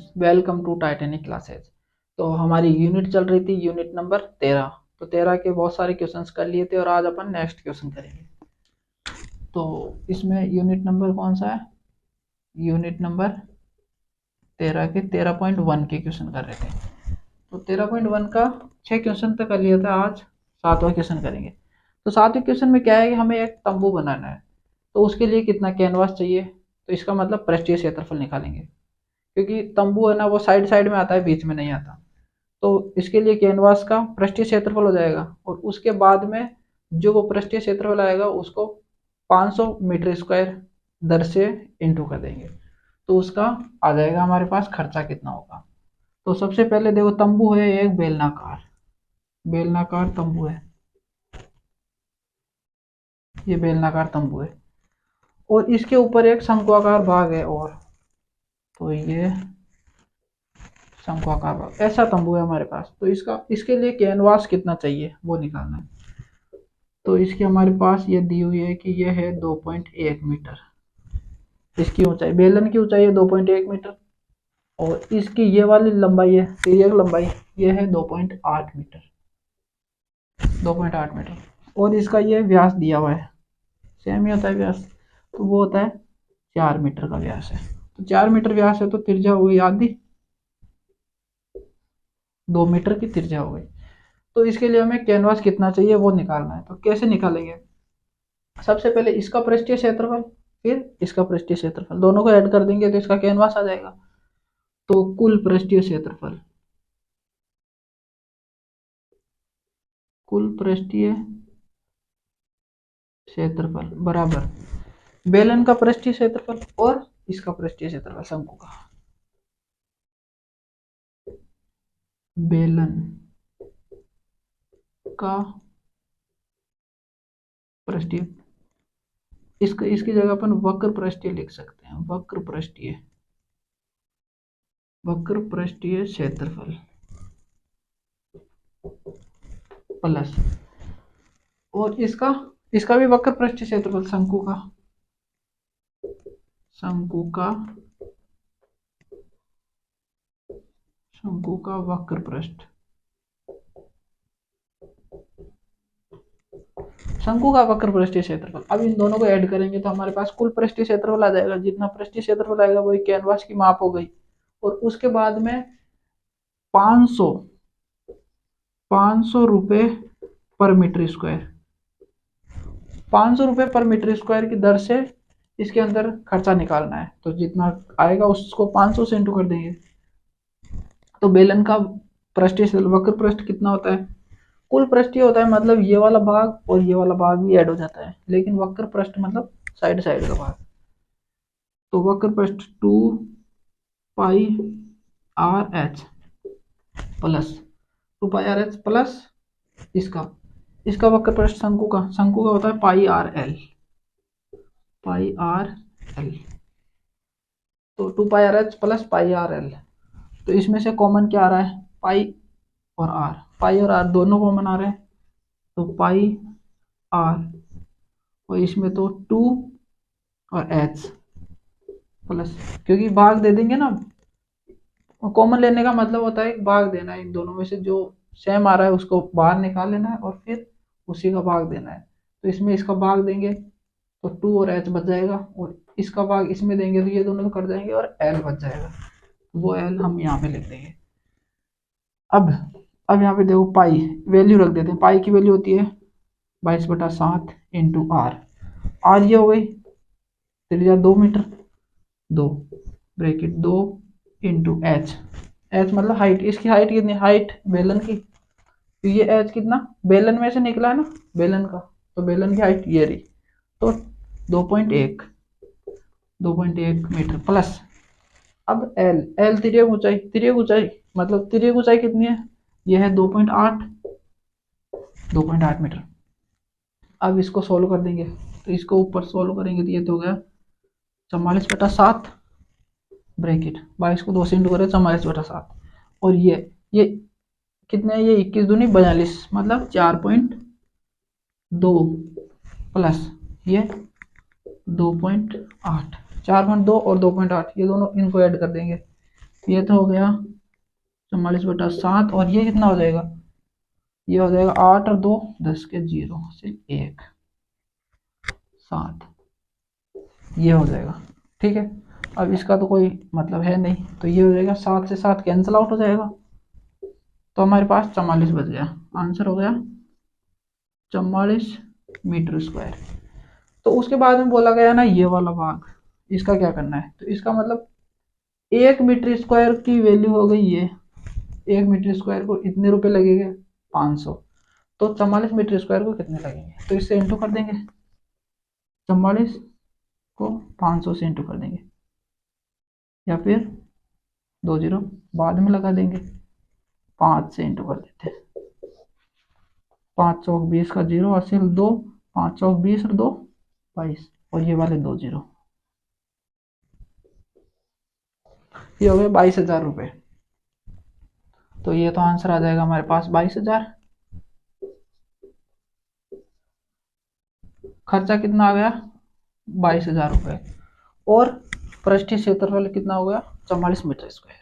Students, welcome to Titanic classes. तो हमारी unit चल रही थी यूनिट नंबर 13। तो 13 के बहुत सारे क्वेश्चंस कर लिए थे और आज अपन नेक्स्ट क्वेश्चन करेंगे। तो इसमें यूनिट नंबर कौन सा है? यूनिट नंबर 13 के 13.1 के क्वेश्चन कर रहे थे। तो 13.1 का 6 क्वेश्चन तक कर लिया था, आज 7वां क्वेश्चन करेंगे। तो 7वें क्वेश्चन में क्या है कि हमें एक तंबू बनाना है। तो उसके लिए कितना कैनवास चाहिए? तो इसका मतलब पृष्ठीय क्षेत्रफल निकालेंगे, क्योंकि तंबू है ना वो साइड साइड में आता है, बीच में नहीं आता। तो इसके लिए कैनवास का पृष्ठीय क्षेत्रफल हो जाएगा और उसके बाद में जो वो पृष्ठीय क्षेत्रफल आएगा उसको 500 मीटर स्क्वायर दर से इंटू कर देंगे। तो उसका आ जाएगा हमारे पास खर्चा कितना होगा। तो सबसे पहले देखो, तंबू है एक बेलनाकार, बेलनाकार तंबू है, ये बेलनाकार तंबू है और इसके ऊपर एक शंक्वाकार भाग है। और तो ये शंक्वाकार भाग, ऐसा तंबू है हमारे पास। तो इसके लिए कैनवास कितना चाहिए वो निकालना है। तो इसकी हमारे पास ये दी हुई है कि ये है 2.1 मीटर। इसकी ऊंचाई, बेलन की ऊंचाई है 2.1 मीटर और इसकी ये वाली लंबाई है, तिर्यक लंबाई, ये है 2.8 मीटर, 2.8 मीटर। और इसका ये व्यास दिया हुआ है, सेम ही होता है व्यास, तो वो होता है 4 मीटर का व्यास है। तो 4 मीटर व्यास है तो त्रिज्या हो गई आधी, 2 मीटर की त्रिज्या हो गई। तो इसके लिए हमें कैनवास कितना चाहिए वो निकालना है। तो कैसे निकालेंगे? सबसे पहले इसका पृष्ठीय क्षेत्रफल, फिर इसका पृष्ठीय क्षेत्रफल, दोनों को ऐड कर देंगे तो इसका कैनवास आ जाएगा। तो कुल पृष्ठीय क्षेत्रफल, कुल पृष्ठीय क्षेत्रफल बराबर बेलन का पृष्ठीय क्षेत्रफल और इसका पृष्ठीय क्षेत्रफल शंकु का। बेलन का पृष्ठीय, इसकी जगह अपन वक्र पृष्ठीय लिख सकते हैं, वक्र पृष्ठीय, वक्र पृष्ठीय क्षेत्रफल प्लस, और इसका भी वक्र पृष्ठीय क्षेत्रफल शंकु का, शंकु का, शंकु का वक्र पृष्ठ, शंकु का वक्र पृष्ठीय क्षेत्रफल। अब इन दोनों को ऐड करेंगे तो हमारे पास कुल पृष्ठीय क्षेत्रफल आ जाएगा। जितना पृष्ठीय क्षेत्रफल आएगा वही कैनवास की माप हो गई। और उसके बाद में 500 रुपए पर मीटर स्क्वायर, 500 रुपए पर मीटर स्क्वायर की दर से इसके अंदर खर्चा निकालना है। तो जितना आएगा उसको 500 से इंटू कर देंगे। तो बेलन का पृष्ठीय वक्र पृष्ठ कितना होता है? कुल पृष्ठीय होता है, मतलब ये वाला भाग और ये वाला भाग भी ऐड हो जाता है, लेकिन वक्र पृष्ठ मतलब साइड साइड का भाग। तो वक्र पृष्ठ 2 pi R H plus 2 pi R H plus इसका वक्र पृष्ठ शंकु का होता है pi R L, pi R L. तो 2 pi R H plus pi R L. तो इसमें से कॉमन क्या आ रहा है? पाई और आर दोनों कॉमन आ रहे हैं। तो पाई आर और इसमें तो 2 और एच प्लस, क्योंकि भाग दे देंगे ना, कॉमन लेने का मतलब होता है भाग देना। इन दोनों में से जो सेम आ रहा है उसको बाहर निकाल लेना है और फिर उसी का भाग देना है। तो इसमें इसका भाग देंगे तो 2 और एच बच जाएगा, और इसका भाग इसमें देंगे तो ये दोनों कट जाएंगे और एल बच जाएगा। वो एल हम यहाँ पे लिख देंगे। अब यहाँ पे देखो पाई वैल्यू रख देते हैं। पाई की वैल्यू होती है 22/7 इंटू आर ये हो गई त्रिज्या 2 metre, 2 bracket 2 into H, H मतलब हाइट। इसकी हाइट कितनी? हाइट बेलन की, तो ये एच कितना बेलन में से निकला है ना, बेलन का, तो बेलन की हाइट ये रही। तो 2.1 मीटर प्लस, अब एल तिर्यक ऊंचाई मतलब तिर्यक ऊंचाई कितनी है? ये है 2.8 मीटर। अब इसको सोल्व कर देंगे, तो इसको ऊपर सोल्व करेंगे तो ये तो हो गया 44/7 ब्रैकेट 22 को 2 से इंटू करें 44/7। और ये कितने है? ये 21 दूनी 42, मतलब 4.2 प्लस ये 2.8, 4.2 और 2.8 ये दोनों इनको ऐड कर देंगे ये तो हो गया 44/7, और ये कितना हो जाएगा, ये हो जाएगा 8 और 2 10 के 0 से 1 7, ये हो जाएगा। ठीक है, अब इसका तो कोई मतलब है नहीं, तो ये हो जाएगा 7 से 7 कैंसिल आउट हो जाएगा, तो हमारे पास 44 बच गया। आंसर हो गया 44 मीटर स्क्वायर। तो उसके बाद में बोला गया ना ये वाला भाग, इसका क्या करना है, तो इसका मतलब 1 मीटर स्क्वायर की वैल्यू हो गई ये, 1 मीटर स्क्वायर को इतने रुपए लगेंगे 500, तो 44 मीटर स्क्वायर को कितने लगेंगे, तो इससे इंटू कर देंगे, 44 को 500 से इंटू कर देंगे, या फिर 2 जीरो बाद में लगा देंगे, 5 से इंटू कर देते हैं, 5 चौक 20 का 0 हासिल 2, 5 चौक 20 और 2 22, और ये वाले 2 जीरो, ये हो गए 22,000 रुपये। तो ये तो आंसर आ जाएगा हमारे पास 22,000। खर्चा कितना आ गया 22,000 रुपये, और पृष्ठीय क्षेत्रफल कितना हो गया 44 मीटर स्क्वायर।